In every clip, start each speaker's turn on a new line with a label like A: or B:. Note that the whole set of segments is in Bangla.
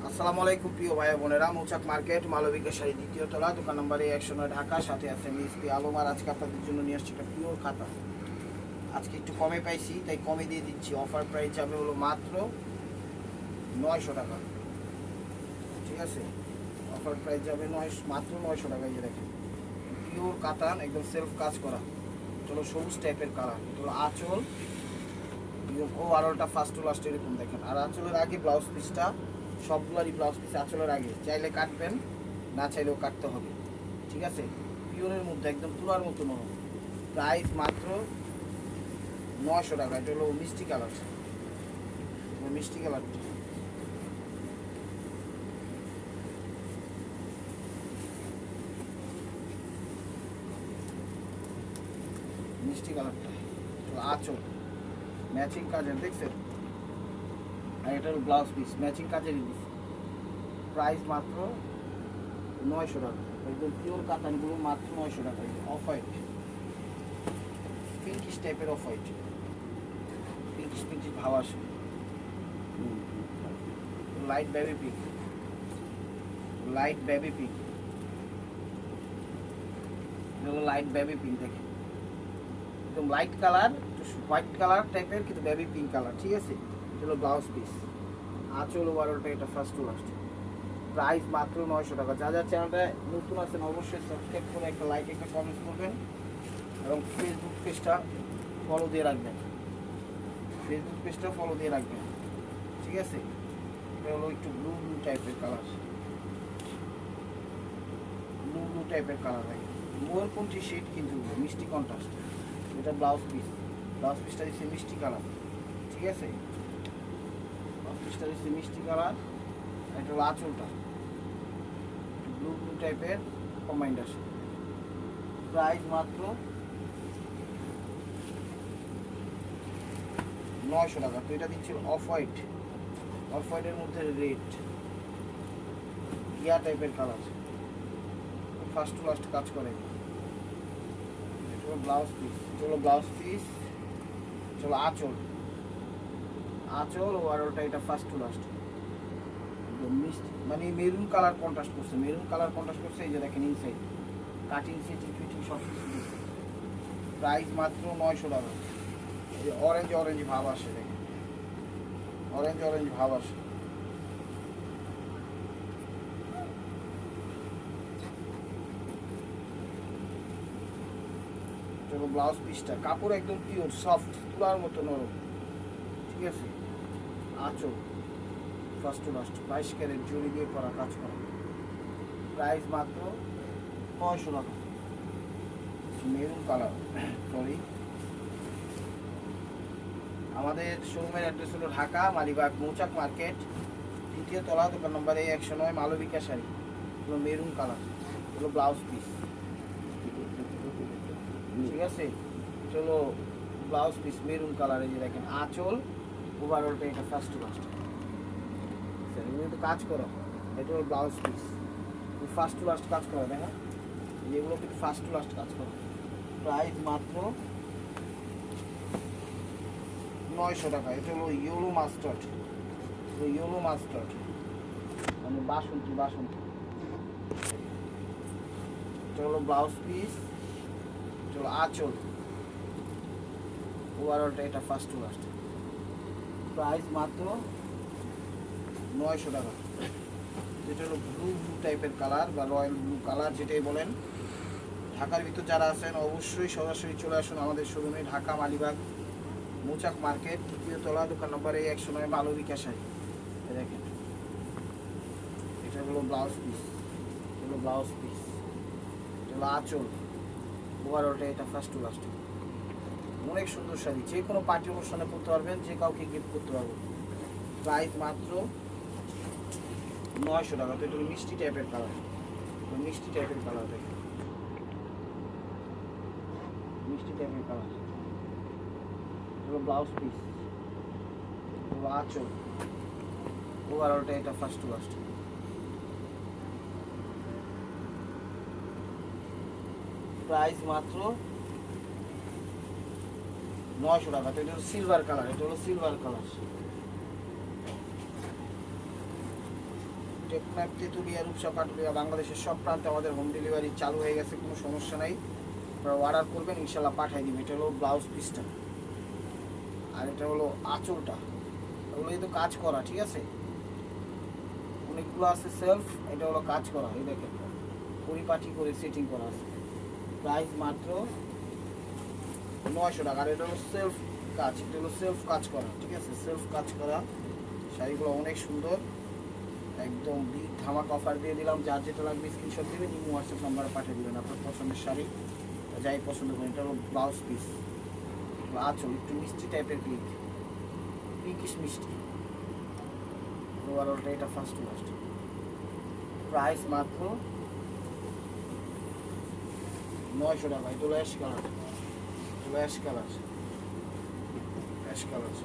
A: আসসালামু আলাইকুম প্রিয় ভাই বোনেরা, মৌচাক মার্কেট মালবিকা শাড়ি দ্বিতীয় তলা, দোকান নম্বর 109 ঢাকা। সাথে আছে মিসপি আলম। আর আজকে আপনাদের জন্য নিয়ে আসছি একটা পিওর খাতা। আজকে একটু কমে পাইছি তাই কমে দিয়ে দিচ্ছি। অফার প্রাইস যাবে হলো মাত্র 900 টাকা। ঠিক আছে, অফার প্রাইস যাবে মাত্র 900 টাকা। এই দেখেন পিওর কাতান, একদম সেলফ কাজ করা। চলো সবুজ টাইপের কালার, চলো আঁচল ও আরোটা ফার্স্ট টু লাস্ট এরকম দেখেন। আর আঁচলের আগে ব্লাউজ পিসটা, সবগুলোরই ব্লাউজ পিস আঁচলের আগে, চাইলে কাটবেন, না চাইলেও কাটতে হবে। ঠিক আছে, পিওরের মধ্যে একদম তুলার মতো নরম। প্রাইস মাত্র 900 টাকা। এটা হলো মিষ্টি কালার, মিষ্টি কালারটা। মিষ্টি কালারটা আঁচল ম্যাচিং কাজের, দেখছেন? আর এটা হলো ব্লাউজ পিস ম্যাচিং কাজেরই দিস। প্রাইস মাত্র 900 টাকা। একদম পিওর কাতানগুলো মাত্র 900 টাকা। অফ হোয়াইট, পিঙ্কিশ টাইপের অফ হোয়াইট, পিঙ্কিশ পিঙ্কিশ ভাব আসে। Light baby pink, light baby pink, এগুলো লাইট বেবি পিঙ্ক। দেখে একদম লাইট কালার, হোয়াইট কালার টাইপের, কিন্তু বেবি পিঙ্ক কালার। ঠিক আছে, এটা হলো ব্লাউজ পিস। আঁচল ওভারঅলটা এটা ফার্স্ট টু লাস্ট। প্রাইস মাত্র 900 টাকা। যা যা চ্যানেলটা নতুন আছেন অবশ্যই সাবস্ক্রাইব করে একটা লাইক একটা কমেন্ট করবেন, এবং ফেসবুক পেজটা ফলো দিয়ে রাখবেন। ফেসবুক পেজটা ফলো দিয়ে রাখবেন। ঠিক আছে, এটা হলো একটু ব্লু ব্লু টাইপের কালার, ব্লু ব্লু টাইপের কালার হয়। ময়ূরকণ্ঠী শেড কিন্তু মিষ্টি কন্ট্রাস্ট। এটা ব্লাউজ পিস, ব্লাউজ পিসটা দিচ্ছে মিষ্টি কালার। ঠিক আছে, ব্লাউজ পিসটা দিচ্ছে মিষ্টি কালার। এটা হলো আঁচলটা ব্লু ব্লু টাইপের কম্বাইন্ড আসে। প্রাইস মাত্র 900 টাকা। তো এটা দিচ্ছি অফ হোয়াইট, অফ হোয়াইটের মধ্যে রেড গিয়া টাইপের কালার, ফার্স্ট টু লাস্ট কাজ করে। এটা হলো ব্লাউজ পিস, চলো ব্লাউজ পিস, চলো আঁচল, আঁচল ও আর ওটা এটা ফার্স্ট টু লাস্ট মিষ্টি, মানে মেরুন কালার কন্ট্রাস্ট করছে, মেরুন কালার কন্ট্রাস্ট করছে। এই যে দেখেন ইনসাইড কাটিং সেটিং ফিটিং সব কিছু দিচ্ছে। প্রাইস মাত্র 900 টাকা। এই অরেঞ্জ অরেঞ্জ ভাব আসে, দেখেন অরেঞ্জ অরেঞ্জ ভাব আসে। চলো ব্লাউজ পিসটা, কাপড় একদম পিওর সফট, তুলার মতো নরম। ঠিক আছে, আঁচল ফার্স্ট টু লাস্ট 22 ক্যারেট জড়ি দিয়ে করা, কাজ করা। প্রাইস মাত্র 900 টাকা। Maroon colour, sorry. আমাদের শোরুমের অ্যাড্রেস হলো ঢাকা মালিবাগ মৌচাক মার্কেট দ্বিতীয় তলা, দোকান নম্বর 109 মালবিকা শাড়ি। হলো মেরুন কালার, হলো ব্লাউজ পিস। ঠিক আছে, চলো ব্লাউজ পিস মেরুন কালার। এই যে দেখেন আঁচল ওভারঅলটা এটা ফার্স্ট টু লাস্ট। এগুলো কিন্তু কাজ করো। এটা হলো blouse piece, first to last কাজ করো। দেখেন যেগুলো কিন্তু ফার্স্ট টু লাস্ট কাজ করো। প্রাইস মাত্র 900 টাকা। এটা হলো ইয়েলো মাস্টার্ড, ইয়েলো মাস্টার্ড মানে বাসন্তী, বাসন্তী। এটা হলো ব্লাউজ পিস, চলো আঁচল ওভারঅলটা এটা ফার্স্ট টু লাস্ট। প্রাইস মাত্র 900 টাকা। যেটা হলো ব্লু ব্লু টাইপের কালার বা রয়্যাল ব্লু কালার যেটাই বলেন। ঢাকার ভিতর যারা আছেন অবশ্যই সরাসরি চলে আসুন আমাদের শোরুমে, ঢাকা মালিবাগ মৌচাক মার্কেট দ্বিতীয় তলা, দোকান নম্বর 109 মালবিকা শাড়ি। দেখেন এটা হলো ব্লাউজ পিস, হলো ব্লাউজ পিস, এটা হলো আঁচল ওভারঅলটা এটা ফার্স্ট টু লাস্ট। অনেক সুন্দর শাড়ি, যে কোনো পার্টি অনুষ্ঠানে পরতে পারবেন, যে কাউকে গিফট করতে পারবেন। প্রাইস মাত্র 900 টাকা। তো এটা মিষ্টি টাইপের কালার, মিষ্টি টাইপের কালার। দেখেন মিষ্টি টাইপের কালার, হলো ব্লাউজ পিস, হলো আঁচল ওভারঅলটা এটা ফার্স্ট টু লাস্ট। প্রাইস মাত্র 900 টাকা। তো এটা হলো সিলভার কালার, এটা হলো সিলভার কালার। টেকনাফ, তেঁতুলিয়া, রূপসা, পাটুলিয়া, বাংলাদেশের সব প্রান্তে আমাদের হোম ডেলিভারি চালু হয়ে গেছে, কোনো সমস্যা নাই। আপনারা অর্ডার করবেন, ইনশাল্লাহ পাঠিয়ে দিবেন। এটা হলো ব্লাউজ পিসটা, আর এটা হলো আঁচলটা। ওগুলো কিন্তু কাজ করা, ঠিক আছে, অনেকগুলো আছে সেলফ, এটা হলো কাজ করা। এই দেখেন পরিপাটি করে সেটিং করা আছে। প্রাইস মাত্র 900 টাকা। আর এটা হলো সেলফ কাজ, এটা হলো সেলফ কাজ করা, ঠিক আছে, সেলফ কাজ করা। শাড়িগুলো অনেক সুন্দর, একদম বিগ ধামাকা অফার দিয়ে দিলাম। যার যেটা লাগবে স্ক্রিনশট দেবেন, ইমো হোয়াটসঅ্যাপ নাম্বারে পাঠিয়ে দেবেন আপনার পছন্দের শাড়ি, যাই পছন্দ করেন। এটা হলো ব্লাউজ পিস, আঁচল একটু মিষ্টি টাইপের পিঙ্ক, পিঙ্কিশ মিষ্টি। ওভারঅলটা এটা ফার্স্ট লাস্ট। প্রাইস মাত্র 900 টাকা। এটা হলো অ্যাশ কালার, এটা হলো ash colour, ash colour.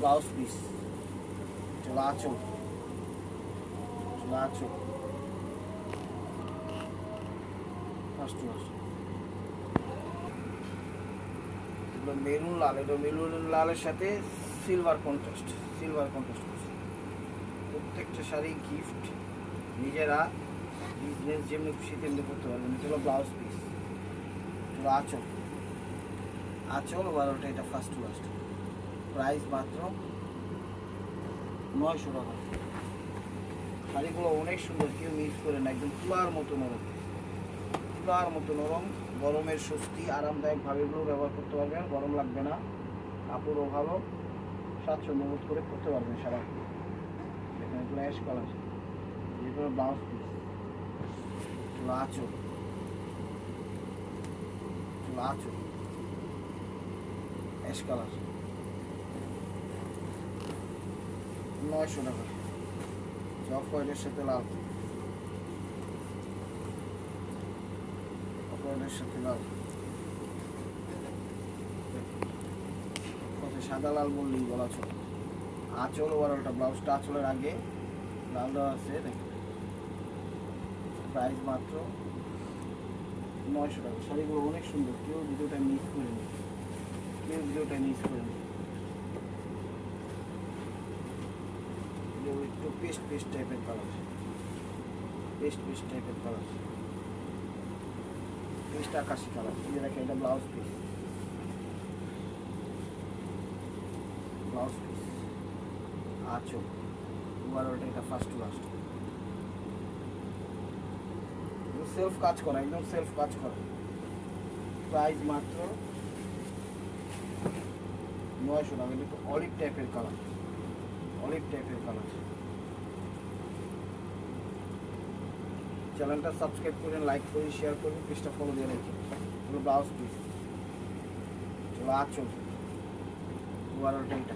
A: Blouse piece, এটা আঁচল, আঁচল ফার্স্ট লাস্ট। এগুলো মেরুন লাল, এটা মেরুন লালের সাথে সিলভার কন্ট্রাস্ট, সিলভার কন্ট্রাস্ট করছে। প্রত্যেকটা শাড়ি গিফট, নিজেরা বিজনেস যেমনি খুশি তেমনি করতে পারবেন। এটা হলো ব্লাউজ পিস, এটা আঁচল, আঁচল বারোটা, এটা ফার্স্ট লাস্ট। প্রাইস মাত্র 900 টাকা। শাড়িগুলো অনেক সুন্দর, কেউ মিস করে না, একদম তুলার মতো নরম, তুলার মতো নরম, গরমের স্বস্তি, আরামদায়কভাবে এগুলো ব্যবহার করতে পারবেন, গরম লাগবে না, কাপড়ও ভালো, স্বাচ্ছন্দ্য বোধ করে করতে পারবেন সারা। এখানে এগুলো অ্যাশ কালার, যেগুলো ব্লাউজ পিস, এগুলো আঁচল, এগুলো আঁচল অ্যাশ কালার। 900 টাকা। অফ হোয়াইটের সাথে লাল, অফ হোয়াইটের সাথে লাল, সাদা লাল বললেই বলা চলে। আঁচল ওভারঅলটা, ব্লাউজটা আঁচলের আগে লাল দেওয়া আছে, দেখেন। প্রাইস মাত্র 900 টাকা। শাড়িগুলো অনেক সুন্দর, কেউ ভিডিওটা মিস করে নি, কেউ ভিডিওটা মিস করে নি। একটু পেস্ট পেস্ট টাইপের কালার, পেস্ট পেস্ট টাইপের কালার, পেস্ট আকাশি কালার। এই দেখেন, এটা ব্লাউজ পিস, ব্লাউজ পিস, আঁচল ওভারঅলটা, এটা ফার্স্ট লাস্ট। সেলফ কাজ করা, একদম সেলফ কাজ করা। প্রাইস মাত্র 900 টাকা। এটা অলিভ টাইপের কালার, অলিভ টাইপের কালার। চ্যানেলটা সাবস্ক্রাইব করেন, লাইক করুন, শেয়ার করুন, পেজটা ফলো দিয়ে রাখুন। এগুলো ব্লাউজ পিস, এগুলো আঁচল ওভারঅলটা, এটা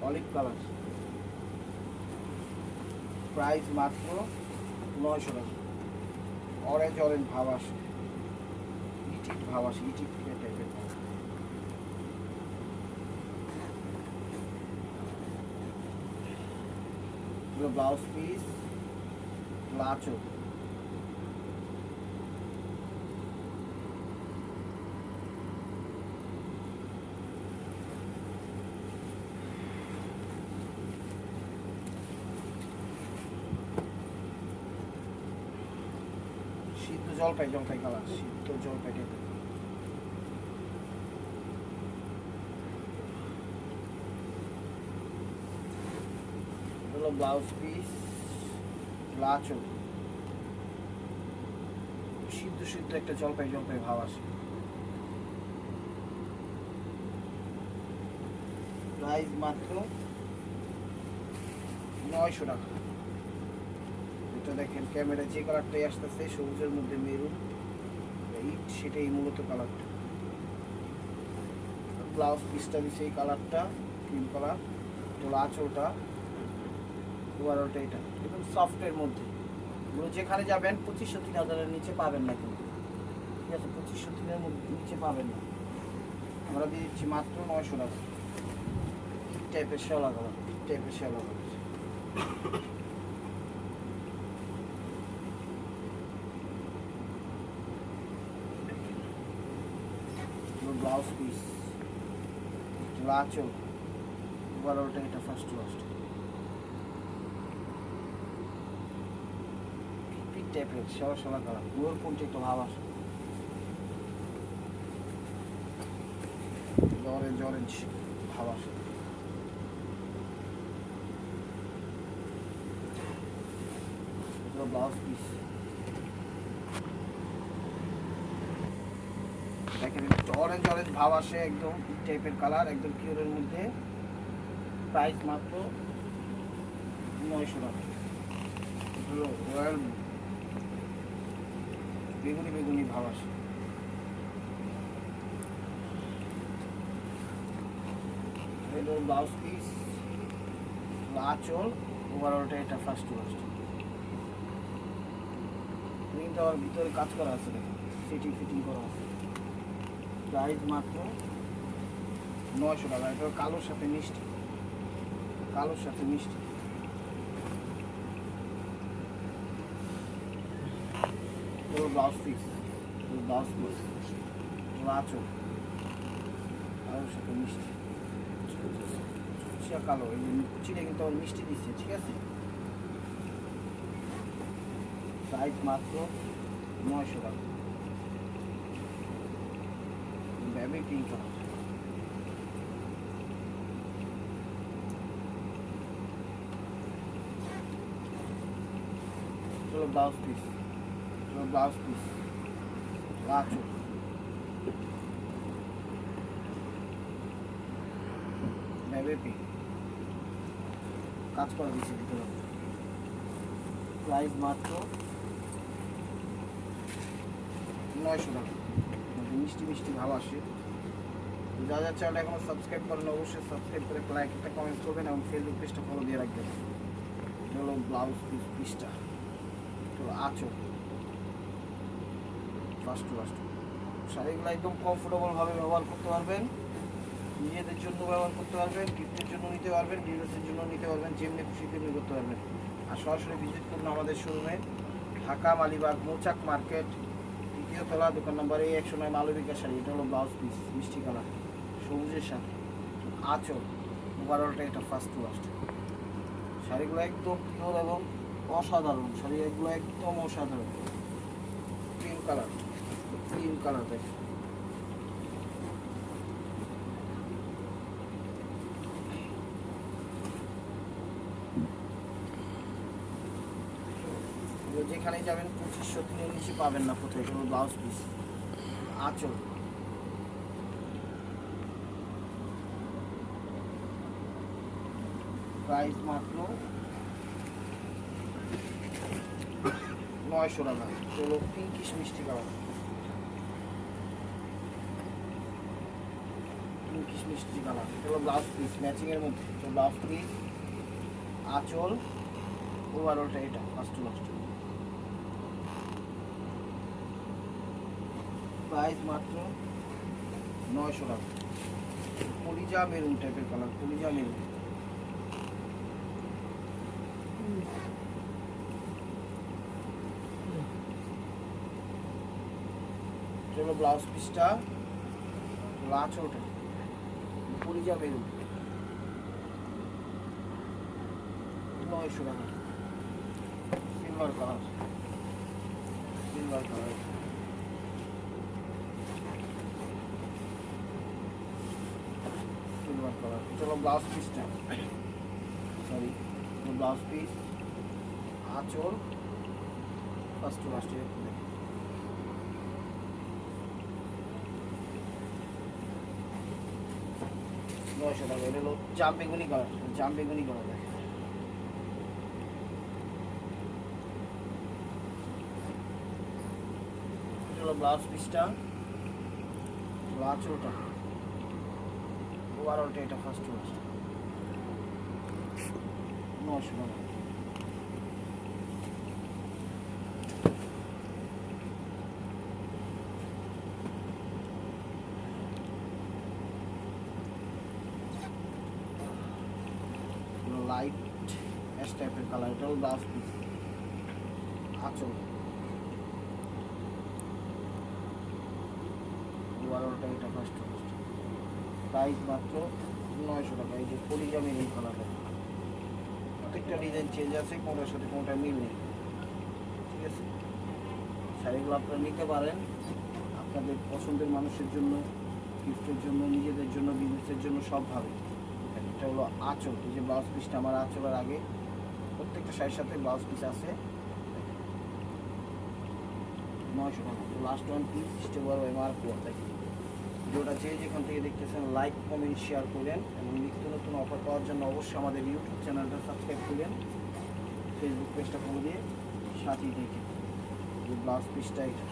A: অলিভ কালার। প্রাইস মাত্র 900 টাকা। অরেঞ্জ অরেঞ্জ ভাব আসে, ইটিট ভাব আসে, ইটিট টাইপের। ব্লাউজ পিস, আঁচল, সিদ্ধ জলপাই, জলপাই কালার, সিদ্ধ জলপাই টাইপের। হলো ব্লাউজ পিস, আঁচল, সিদ্ধ সিদ্ধ একটা জলপাই জলপাই ভাব আসে। প্রাইস মাত্র 900 টাকা। এটা দেখেন, ক্যামেরা যে কালারটাই আসতেছে, সবুজের মধ্যে মেরুন, সেটাই মূলত কালারটা। ব্লাউজ পিসটা দিচ্ছে এই কালারটা, ক্রিম কালার। এটা আঁচলটা, ওভারঅলটা এটা একদম সফটের মধ্যে। যেখানে যাবেন 2500-3000 নিচে পাবেন না, কিন্তু ঠিক আছে, 2500-3000 নিচে পাবেন না। আমরা দিয়ে দিচ্ছি মাত্র 900 টাকা। ঠিক টাইপের শ্যাওলা কালার, ঠিক টাইপের শ্যাওলা কালার। ব্লাউজ পিস, আঁচল, ওভারঅলটা এটা ফার্স্ট লাস্ট পিট টাইপের সাদা সাদা কালার, পুরোর কোনটা একটু ভাব আসে, অরেঞ্জ অরেঞ্জ ভাব আসে। ব্লাউজ পিস দেখেন অরেঞ্জ অরেঞ্জ ভাব আসে, একদম টাইপের কালার, একদম পিওরের মধ্যে। প্রাইস মাত্র 900 টাকা। রয়্যাল বেগুনি বেগুনি ভাব আসে। ব্লাউজ পিস, আঁচল, ওভারঅলটা এটা ফার্স্ট লাস্ট। কিন্তু আমার ভিতরে কাজ করা আছে, দেখেন ফিটিং করা আছে। প্রাইস মাত্র 900 টাকা। এটা কালোর সাথে মিষ্টি, কালোর সাথে মিষ্টি। ব্লাউজ পিস, আঁচল, কালোর সাথে মিষ্টি, কালো। এই কুচিটা কিন্তু আমার মিষ্টি দিচ্ছে, ঠিক আছে। প্রাইস মাত্র 900 টাকা। Baby pink colour, blouse piece, আঁচল, বেবি পিঙ্ক কাজ করা দিচ্ছে ভিতরে। প্রাইস মাত্র 900 টাকা। মিষ্টি মিষ্টি ভাব আসে। যা যা চ্যানেলটা এখনো সাবস্ক্রাইব করেন অবশ্যই সাবস্ক্রাইব করে লাইক একটা কমেন্ট করবেন এবং ফেসবুক পেজটা ফলো দিয়ে রাখবেন। এটা হলো ব্লাউজ পিসটা, হলো আঁচল, ফার্স্ট লাস্ট। শাড়িগুলো একদম কমফোর্টেবলভাবে ব্যবহার করতে পারবেন, নিজেদের জন্য ব্যবহার করতে পারবেন, গিফটের জন্য নিতে পারবেন, বিজনেসের জন্য নিতে পারবেন, যেমনি খুশি তেমনি করতে পারবেন। আর সরাসরি ভিজিট করুন আমাদের শোরুমে, ঢাকা মালিবাগ মৌচাক মার্কেট, 3য় তলা, দোকান নম্বর 109, মালবিকা শাড়ি। এটা হলো ব্লাউজ পিস, মিষ্টি কালার, সবুজের সাথে, আঁচল, ওভারঅলটা এটা ফার্স্ট লাস্ট। শাড়িগুলো একদম পিওর এবং অসাধারণ, শাড়িগুলো একদম অসাধারণ। ক্রিম কালার দেখে যেখানে যাবেন 2500 নিচে পাবেন না কোথায়। কোনো ব্লাউজ পিস, আঁচল, প্রাইস মাত্র 900 টাকা। চলো পিঙ্কিশ মিষ্টি কালার, চলো ব্লাউজ পিস ম্যাচিংয়ের মধ্যে। ব্লাউজ পিস, আঁচল, ওভারঅলটা এটা ফার্স্ট লাস্ট। প্রাইস মাত্র 900 টাকা। কলিজা মেরুন টাইপের কালার, কলিজা মেরুন। চলো ব্লাউজ পিসটা, আঁচলটা, কলিজা মেরুন, 900 টাকা। সিলভার কালার, চলো ব্লাউজ পিসটা, ব্লাউজ পিস, আঁচল, ফার্স্ট লাস্টে 900 টাকা। এটা হলো জাম বেগুনি কালার, দেখে হলো ব্লাউজ পিসটা, আঁচলটা, ওভারঅলটা এটা ফার্স্ট লাস্ট। 900 টাকা। লাইট অ্যাশ টাইপের কালার, এটা হলো ব্লাউজ পিস, আঁচল, ওভারঅলটা এটা ফার্স্ট প্রাইস মাত্র 900 টাকা। এই যে পলিগ্রামের এই কালারটা, প্রত্যেকটা ডিজাইন চেঞ্জ আছে, কোনটার সাথে কোনটা মিল নেই, ঠিক আছে। শাড়িগুলো আপনারা নিতে পারেন আপনাদের পছন্দের মানুষের জন্য, গিফটের জন্য, নিজেদের জন্য, বিজনেসের জন্য, সবভাবে। এটা হলো আঁচল, এই যে ব্লাউজ পিসটা আমার আঁচলের আগে, প্রত্যেকটা শাড়ির সাথে ব্লাউজ পিস আছে। 900 টাকা last one piece, stable MRP. ভিডিওটা যে যেখান থেকে দেখতেছেন লাইক কমেন্ট শেয়ার করেন এবং নিত্য নতুন অফার পাওয়ার জন্য অবশ্যই আমাদের ইউটিউব চ্যানেলটা সাবস্ক্রাইব করেন, ফেসবুক পেজটা ফলো দিয়ে সাথেই দেখে। এই ব্লাউজ পিসটা এটা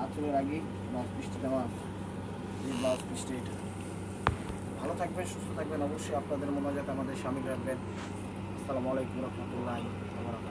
A: আঁচলের আগে ব্লাউজ পিসটা দেওয়া আছে, এই ব্লাউজ পিসটা এটা। ভালো থাকবেন, সুস্থ থাকবেন, অবশ্যই আপনাদের মনোযোগ আমাদের সামিল রাখবেন। আসসালামু আলাইকুম রহমতুল্লাহি ওয়া বারাকাতুহু।